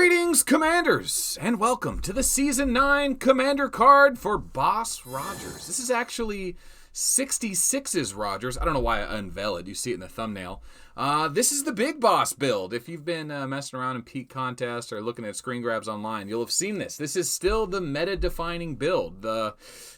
Greetings, Commanders, and welcome to the Season 9 Commander card for Boss Rogers. This is actually 66's Rogers. I don't know why I unveil it. You see it in the thumbnail. This is the Big Boss build. If you've been messing around in Peak Contest or looking at screen grabs online, you'll have seen this. This is still the meta-defining build. The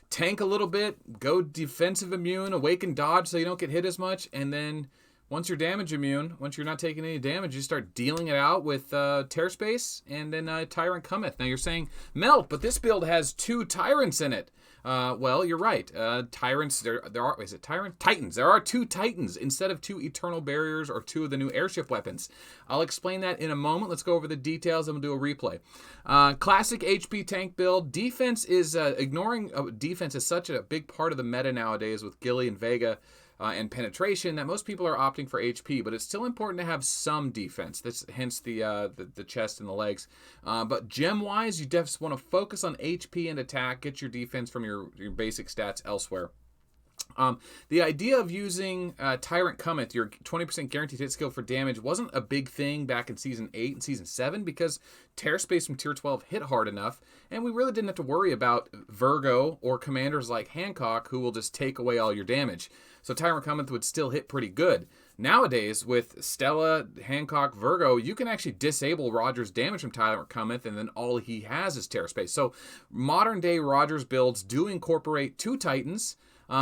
tank a little bit, go defensive immune, awaken dodge so you don't get hit as much, and then once you're damage immune, once you're not taking any damage, you start dealing it out with Tear Space and then Tyrant Cometh. Now you're saying, Melt, but this build has 2 Tyrants in it. Well, you're right. Tyrants, there are, is it Tyrant? Titans. There are 2 Titans instead of 2 Eternal Barriers or 2 of the new airship weapons. I'll explain that in a moment. Let's go over the details and we'll do a replay. Classic HP tank build. Defense is, ignoring defense is such a big part of the meta nowadays with Gilly and Vega. And penetration, that most people are opting for HP, but it's still important to have some defense. That's hence the chest and the legs. But gem-wise, you just want to focus on HP and attack. Get your defense from your basic stats elsewhere. The idea of using Tyrant Cometh, your 20% guaranteed hit skill for damage, wasn't a big thing back in Season 8 and Season 7 because Tear Space from Tier 12 hit hard enough, and we really didn't have to worry about Virgo or commanders like Hancock who will just take away all your damage. So Tyrant Cometh would still hit pretty good. Nowadays, with Stella, Hancock, Virgo, you can actually disable Rogers' damage from Tyrant Cometh, and then all he has is Tear Space. So modern-day Rogers builds do incorporate 2 Titans,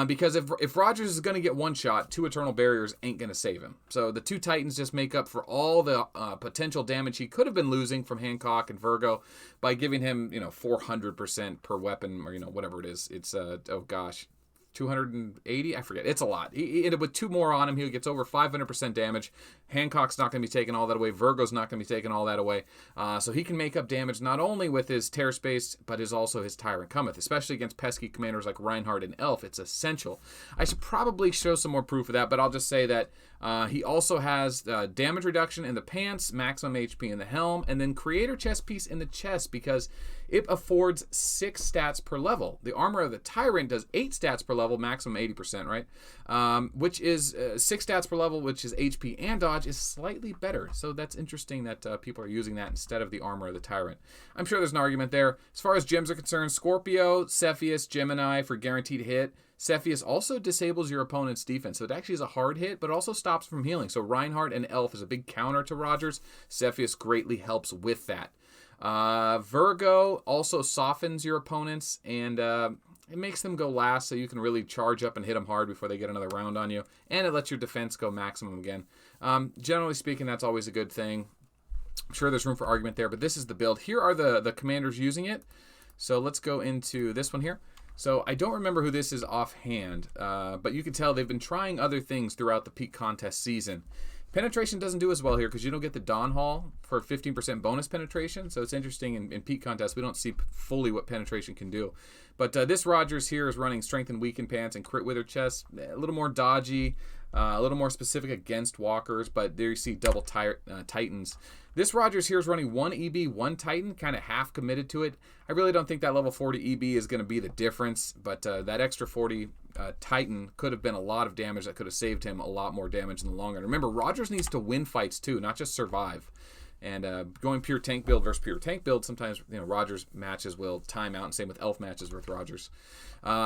because if Rogers is going to get one shot, 2 Eternal Barriers ain't going to save him. So the 2 Titans just make up for all the potential damage he could have been losing from Hancock and Virgo by giving him, 400% per weapon, or, whatever it is. It's, 280, I forget. It's a lot. With 2 more on him, he gets over 500% damage. Hancock's not going to be taking all that away. Virgo's not going to be taking all that away. So he can make up damage not only with his Tear Space, but also his Tyrant Cometh, especially against pesky commanders like Reinhardt and Elf. It's essential. I should probably show some more proof of that, but I'll just say that he also has damage reduction in the pants, maximum HP in the helm, and then Creator Chest Piece in the chest because it affords 6 stats per level. The Armor of the Tyrant does 8 stats per level, maximum 80%, right? Which is 6 stats per level, which is HP and dodge, is slightly better. So that's interesting that people are using that instead of the Armor of the Tyrant. I'm sure there's an argument there. As far as gems are concerned, Scorpio, Cepheus, Gemini for guaranteed hit. Cepheus also disables your opponent's defense, so it actually is a hard hit, but also stops from healing. So Reinhardt and Elf is a big counter to Rogers. Cepheus greatly helps with that. Virgo also softens your opponents, and it makes them go last so you can really charge up and hit them hard before they get another round on you, and it lets your defense go maximum again. Generally speaking, that's always a good thing. I'm sure there's room for argument there, but this is the build. Here are the commanders using it. So let's go into this one here. So I don't remember who this is offhand, but you can tell they've been trying other things throughout the Peak Contest season. Penetration doesn't do as well here because you don't get the Dawn Hall for 15% bonus penetration. So it's interesting in Peak Contest, we don't see fully what penetration can do. But this Rogers here is running Strength and Weaken Pants and Crit Wither Chest. A little more dodgy, a little more specific against walkers, but there you see double Titans. This Rogers here is running 1 EB, 1 Titan, kind of half committed to it. I really don't think that level 40 EB is going to be the difference, but that extra 40 Titan could have been a lot of damage that could have saved him a lot more damage in the long run. Remember, Rogers needs to win fights too, not just survive. And going pure tank build versus pure tank build, sometimes Rogers matches will time out, and same with Elf matches with Rogers.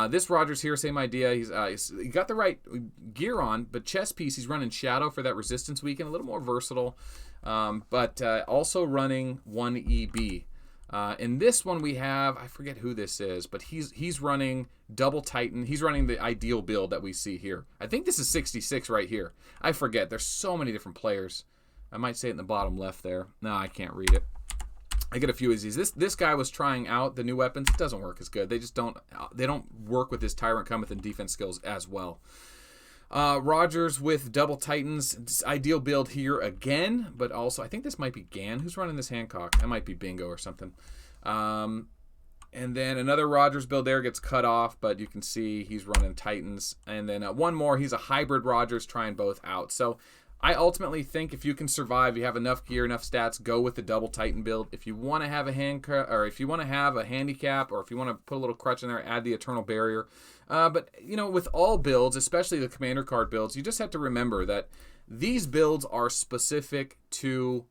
This Rogers here, same idea. He got the right gear on, but chest piece, he's running Shadow for that resistance weaken, a little more versatile, but also running 1 EB. In this one we have, I forget who this is, but he's running double Titan. He's running the ideal build that we see here. I think this is 66 right here. I forget. There's so many different players. I might say it in the bottom left there. No, I can't read it. I get a few of these. This guy was trying out the new weapons. It doesn't work as good. They just don't work with his Tyrant Cometh and defense skills as well. Rogers with double Titans. It's ideal build here again, but also I think this might be Gan. Who's running this Hancock? That might be Bingo or something. And then another Rogers build there gets cut off, but you can see he's running Titans. And then one more. He's a hybrid Rogers trying both out. So I ultimately think if you can survive, you have enough gear, enough stats, go with the double Titan build. If you want to have a if you want to have a handicap, or if you want to put a little crutch in there, add the Eternal Barrier. But with all builds, especially the Commander card builds, you just have to remember that these builds are specific to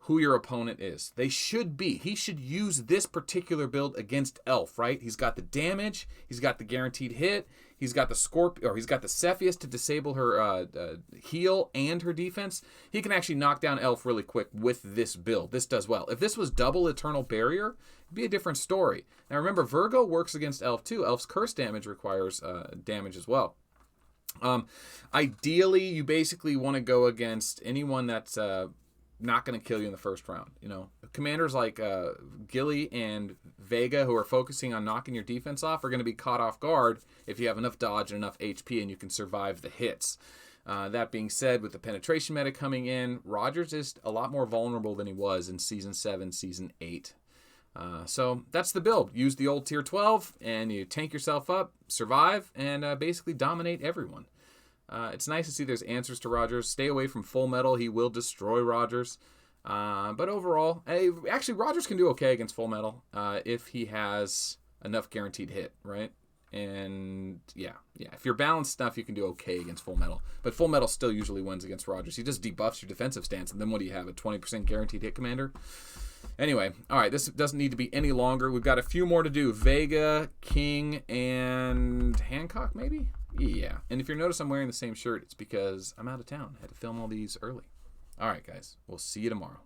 who your opponent is. He should use this particular build against Elf, right? He's got the damage, he's got the guaranteed hit, he's got the he's got the Cepheus to disable her heal and her defense. He can actually knock down Elf really quick with this build. This does well. If this was double Eternal Barrier, it'd be a different story. Now remember, Virgo works against Elf too. Elf's curse damage requires damage as well. Ideally, you basically want to go against anyone that's not going to kill you in the first round. You know, commanders like Gilly and Vega, who are focusing on knocking your defense off, are going to be caught off guard if you have enough dodge and enough HP and you can survive the hits. That being said, with the penetration meta coming in, Rogers is a lot more vulnerable than he was in Season 7, Season 8. So that's the build. Use the old Tier 12, and you tank yourself up, survive, and basically dominate everyone. It's nice to see there's answers to Rogers. Stay away from Full Metal. He will destroy Rogers. But overall, actually, Rogers can do okay against Full Metal if he has enough guaranteed hit, right? And yeah. If you're balanced enough, you can do okay against Full Metal. But Full Metal still usually wins against Rogers. He just debuffs your defensive stance, and then what do you have? A 20% guaranteed hit commander? Anyway, all right, this doesn't need to be any longer. We've got a few more to do. Vega, King, and Hancock, maybe? Yeah. And if you notice I'm wearing the same shirt, it's because I'm out of town. I had to film all these early. All right, guys. We'll see you tomorrow.